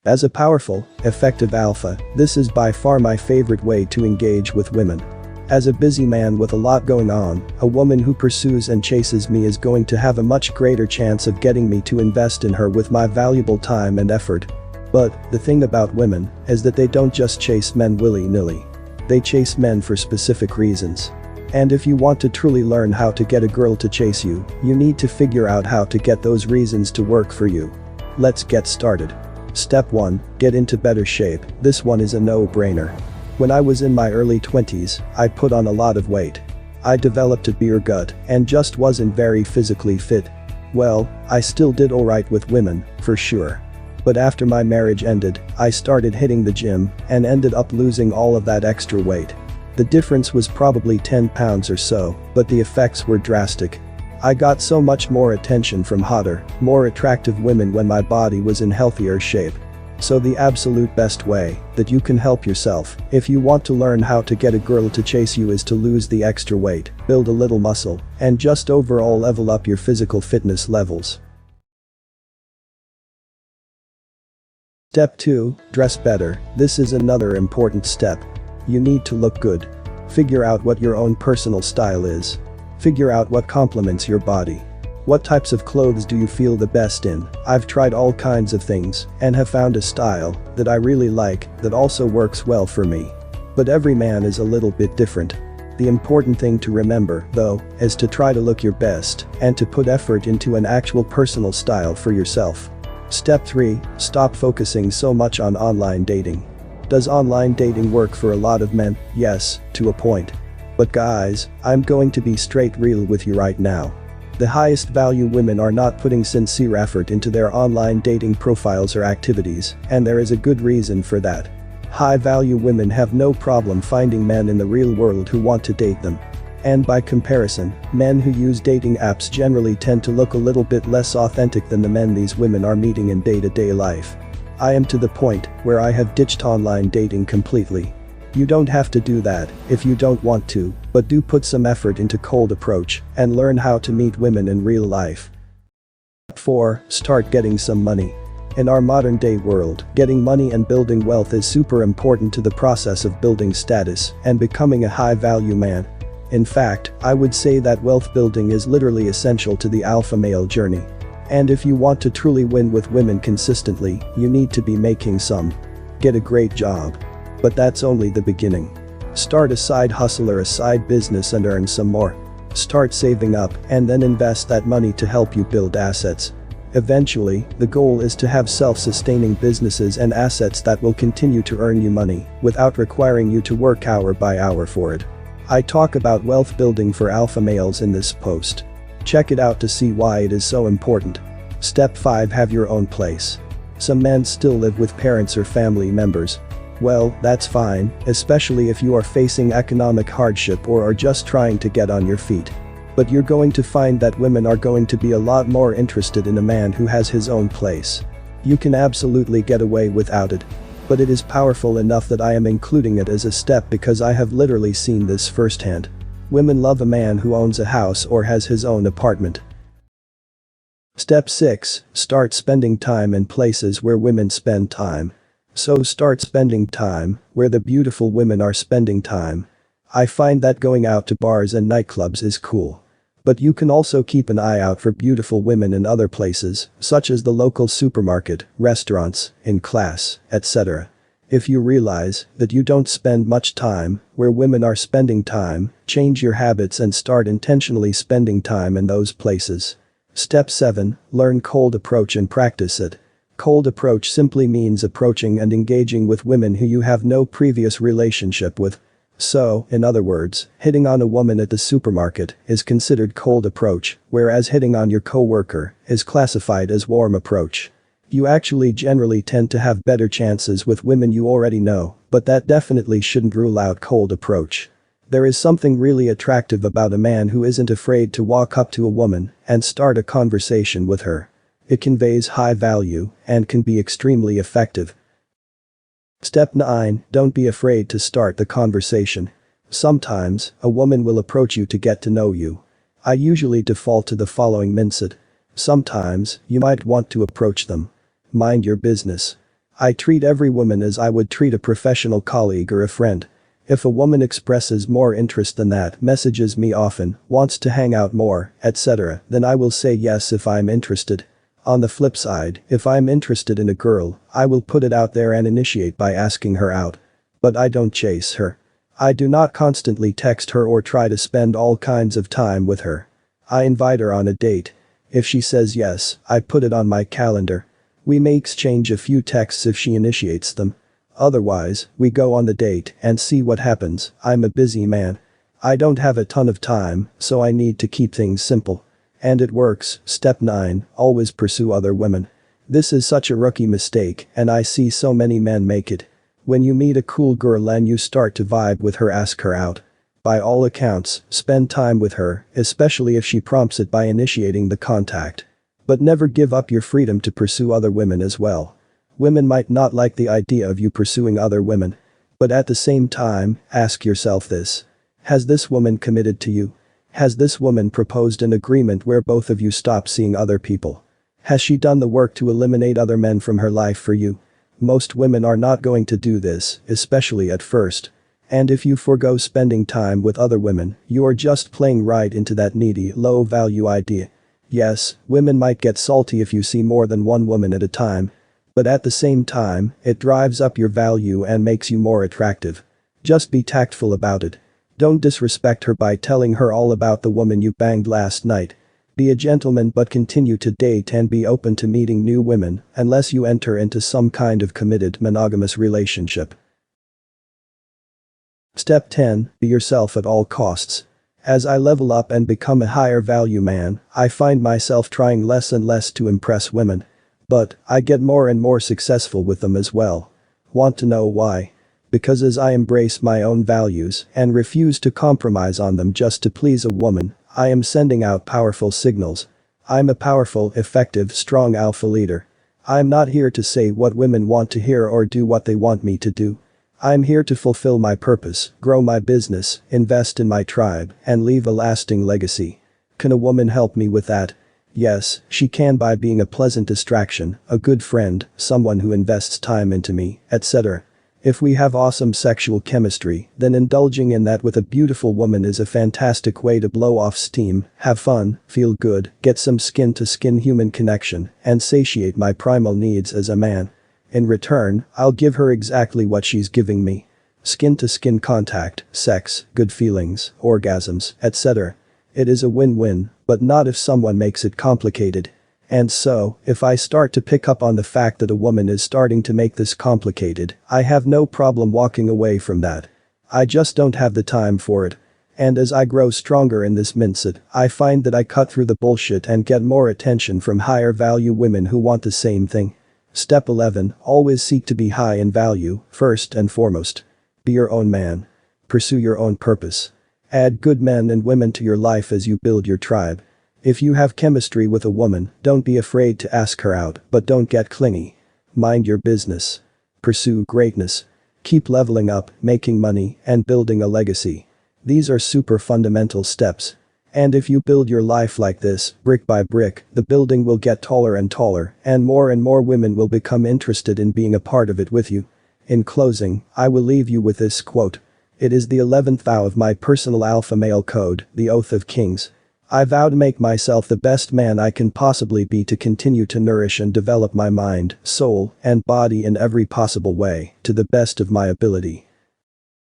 As a powerful, effective alpha, this is by far my favorite way to engage with women. As a busy man with a lot going on, a woman who pursues and chases me is going to have a much greater chance of getting me to invest in her with my valuable time and effort. But, the thing about women is that they don't just chase men willy-nilly. They chase men for specific reasons. And if you want to truly learn how to get a girl to chase you, you need to figure out how to get those reasons to work for you. Let's get started. Step 1. Get into better shape. This one is a no-brainer. When I was in my early 20s, I put on a lot of weight. I developed a beer gut and just wasn't very physically fit. Well, I still did alright with women, for sure. But after my marriage ended, I started hitting the gym and ended up losing all of that extra weight. The difference was probably 10 pounds or so, but the effects were drastic. I got so much more attention from hotter, more attractive women when my body was in healthier shape. So the absolute best way that you can help yourself if you want to learn how to get a girl to chase you is to lose the extra weight, build a little muscle, and just overall level up your physical fitness levels. Step 2. Dress better. This is another important step. You need to look good. Figure out what your own personal style is. Figure out what complements your body. What types of clothes do you feel the best in? I've tried all kinds of things and have found a style that I really like that also works well for me. But every man is a little bit different. The important thing to remember, though, is to try to look your best and to put effort into an actual personal style for yourself. Step 3. Stop focusing so much on online dating. Does online dating work for a lot of men? Yes, to a point. But guys, I'm going to be straight real with you right now. The highest value women are not putting sincere effort into their online dating profiles or activities, and there is a good reason for that. High value women have no problem finding men in the real world who want to date them. And by comparison, men who use dating apps generally tend to look a little bit less authentic than the men these women are meeting in day-to-day life. I am to the point where I have ditched online dating completely. You don't have to do that if you don't want to, but do put some effort into cold approach and learn how to meet women in real life. 4. Start getting some money. In our modern day world, getting money and building wealth is super important to the process of building status and becoming a high value man. In fact, I would say that wealth building is literally essential to the alpha male journey. And if you want to truly win with women consistently, you need to be making some. Get a great job. But that's only the beginning. Start a side hustle or a side business and earn some more. Start saving up and then invest that money to help you build assets. Eventually, the goal is to have self-sustaining businesses and assets that will continue to earn you money without requiring you to work hour by hour for it. I talk about wealth building for alpha males in this post. Check it out to see why it is so important. Step 5. Have your own place. Some men still live with parents or family members. Well, that's fine, especially if you are facing economic hardship or are just trying to get on your feet. But you're going to find that women are going to be a lot more interested in a man who has his own place. You can absolutely get away without it. But it is powerful enough that I am including it as a step because I have literally seen this firsthand. Women love a man who owns a house or has his own apartment. Step 6. Start spending time in places where women spend time. So start spending time where the beautiful women are spending time. I find that going out to bars and nightclubs is cool. But you can also keep an eye out for beautiful women in other places, such as the local supermarket, restaurants, in class, etc. If you realize that you don't spend much time where women are spending time, change your habits and start intentionally spending time in those places. Step 7. Learn cold approach and practice it. Cold approach simply means approaching and engaging with women who you have no previous relationship with. So, in other words, hitting on a woman at the supermarket is considered cold approach, whereas hitting on your coworker is classified as warm approach. You actually generally tend to have better chances with women you already know, but that definitely shouldn't rule out cold approach. There is something really attractive about a man who isn't afraid to walk up to a woman and start a conversation with her. It conveys high value and can be extremely effective. Step 9. Don't be afraid to start the conversation. Sometimes, a woman will approach you to get to know you. I usually default to the following mindset. Sometimes, you might want to approach them. Mind your business. I treat every woman as I would treat a professional colleague or a friend. If a woman expresses more interest than that, messages me often, wants to hang out more, etc., then I will say yes if I'm interested. On the flip side, if I'm interested in a girl, I will put it out there and initiate by asking her out. But I don't chase her. I do not constantly text her or try to spend all kinds of time with her. I invite her on a date. If she says yes, I put it on my calendar. We may exchange a few texts if she initiates them. Otherwise, we go on the date and see what happens. I'm a busy man. I don't have a ton of time, so I need to keep things simple. And it works. Step 9, always pursue other women. This is such a rookie mistake, and I see so many men make it. When you meet a cool girl and you start to vibe with her, ask her out. By all accounts, spend time with her, especially if she prompts it by initiating the contact. But never give up your freedom to pursue other women as well. Women might not like the idea of you pursuing other women. But at the same time, ask yourself this. Has this woman committed to you? Has this woman proposed an agreement where both of you stop seeing other people? Has she done the work to eliminate other men from her life for you? Most women are not going to do this, especially at first. And if you forgo spending time with other women, you are just playing right into that needy, low-value idea. Yes, women might get salty if you see more than one woman at a time. But at the same time, it drives up your value and makes you more attractive. Just be tactful about it. Don't disrespect her by telling her all about the woman you banged last night. Be a gentleman but continue to date and be open to meeting new women unless you enter into some kind of committed monogamous relationship. Step 10, be yourself at all costs. As I level up and become a higher value man, I find myself trying less and less to impress women. But I get more and more successful with them as well. Want to know why? Because as I embrace my own values and refuse to compromise on them just to please a woman, I am sending out powerful signals. I'm a powerful, effective, strong alpha leader. I'm not here to say what women want to hear or do what they want me to do. I'm here to fulfill my purpose, grow my business, invest in my tribe, and leave a lasting legacy. Can a woman help me with that? Yes, she can by being a pleasant distraction, a good friend, someone who invests time into me, etc. If we have awesome sexual chemistry, then indulging in that with a beautiful woman is a fantastic way to blow off steam, have fun, feel good, get some skin-to-skin human connection, and satiate my primal needs as a man. In return, I'll give her exactly what she's giving me. Skin-to-skin contact, sex, good feelings, orgasms, etc. It is a win-win, but not if someone makes it complicated. And so, if I start to pick up on the fact that a woman is starting to make this complicated, I have no problem walking away from that. I just don't have the time for it. And as I grow stronger in this mindset, I find that I cut through the bullshit and get more attention from higher value women who want the same thing. Step 11, always seek to be high in value, first and foremost. Be your own man. Pursue your own purpose. Add good men and women to your life as you build your tribe. If you have chemistry with a woman, don't be afraid to ask her out, but don't get clingy. Mind your business. Pursue greatness. Keep leveling up, making money, and building a legacy. These are super fundamental steps. And if you build your life like this, brick by brick, the building will get taller and taller, and more women will become interested in being a part of it with you. In closing, I will leave you with this quote. It is the 11th vow of my personal alpha male code, the Oath of Kings. I vow to make myself the best man I can possibly be, to continue to nourish and develop my mind, soul, and body in every possible way, to the best of my ability.